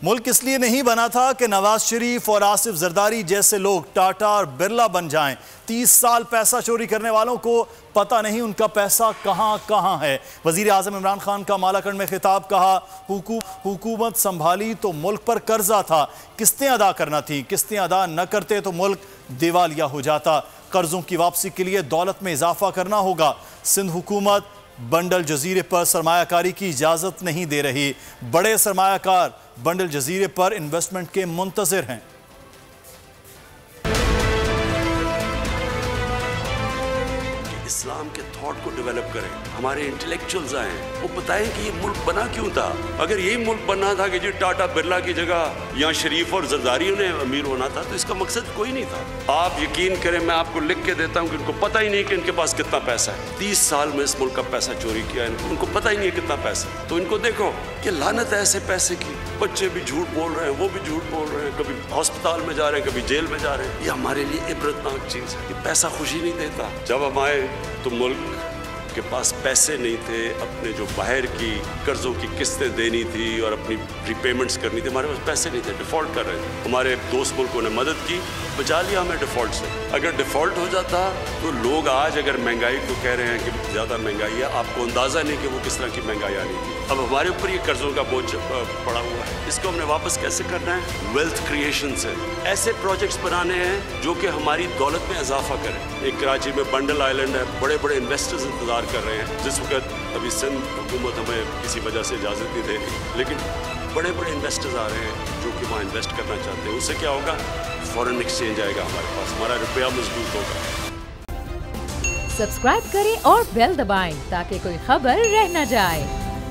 ملک اس لیے نہیں بنا تھا کہ نواز شریف اور آصف زرداری جیسے لوگ ٹاٹا اور برلا بن جائیں۔ 30 سال پیسہ چوری کرنے والوں کو پتہ نہیں ان کا پیسہ کہاں کہاں ہے۔ وزیر اعظم عمران خان کا مالاکنڈ میں خطاب، کہا حکومت سنبھالی تو ملک پر قرضہ تھا، قسطیں ادا کرنا تھی، قسطیں ادا نہ کرتے تو ملک دیوالیہ ہو جاتا۔ قرضوں کی واپسی کے لیے دولت میں اضافہ کرنا ہوگا۔ سندھ حکومت بنڈل جزیرے پر سرمایہ کاری کی اجازت نہیں دے رہی۔ بڑے سرمایہ کار بنڈل جزیرے پر انویسٹمنٹ کے منتظر ہیں۔ اسلام کے تھاٹ کو ڈیولپ کریں، ہمارے انٹلیکچوئلز آئیں، وہ بتائیں کہ یہ ملک بنا کیوں تھا۔ اگر یہی ملک بننا تھا کہ جی ٹاٹا برلا کی جگہ یہاں شریف اور زرداریوں نے امیر ہونا تھا تو اس کا مقصد کوئی نہیں تھا۔ آپ یقین کریں، میں آپ کو لکھ کے دیتا ہوں کہ ان کو پتہ ہی نہیں کہ ان کے پاس کتنا پیسہ ہے۔ 30 سال میں اس ملک کا پیسہ چوری کیا ہے، ان کو پتہ ہی نہیں ہے کتنا پیسہ ہے۔ تو ان کو دیکھو کہ لعنت ہے ایسے پیسے کی۔ بچے بھی جھوٹ بول رہے ہیں، وہ بھی جھوٹ بول رہے ہیں، کبھی ہسپتال میں جا رہے ہیں، کبھی جیل میں جا رہے ہیں۔ یہ ہمارے لیے عبرتناک چیز ہے۔ یہ پیسہ خوشی نہیں دیتا۔ جب ہم آئے تو ملک کے پاس پیسے نہیں تھے، اپنے جو باہر کی قرضوں کی قسطیں دینی تھی اور اپنی ری پیمنٹس کرنی تھی، ہمارے پاس پیسے نہیں تھے، ڈیفالٹ کر رہے تھے۔ ہمارے دوست ملکوں نے مدد کی، بچا لیا ہمیں ڈیفالٹ سے۔ اگر ڈیفالٹ ہو جاتا تو لوگ آج اگر مہنگائی کو کہہ رہے ہیں کہ زیادہ مہنگائی ہے، آپ کو اندازہ نہیں کہ وہ کس طرح کی مہنگائی آ رہی تھی۔ اب ہمارے اوپر یہ قرضوں کا بوجھ پڑا ہوا ہے، اس کو ہم نے واپس کیسے کرنا ہے؟ ویلتھ کریشن سے، ایسے پروجیکٹس بنانے ہیں جو کہ ہماری دولت میں اضافہ کریں۔ ایک کراچی میں بنڈل آئلینڈ ہے، بڑے بڑے انویسٹرز انتظار کر رہے ہیں۔ جس وقت ابھی سندھ حکومت ہمیں کسی وجہ سے اجازت نہیں دے رہی، لیکن بڑے بڑے انویسٹرز آ رہے ہیں جو کہ وہاں انویسٹ کرنا چاہتے ہیں۔ اس سے کیا ہوگا؟ فورن ایکسچینج آئے گا ہمارے پاس، ہمارا روپیہ مضبوط ہوگا۔ سبسکرائب کریں اور بیل دبائیں تاکہ کوئی خبر رہ نہ جائے۔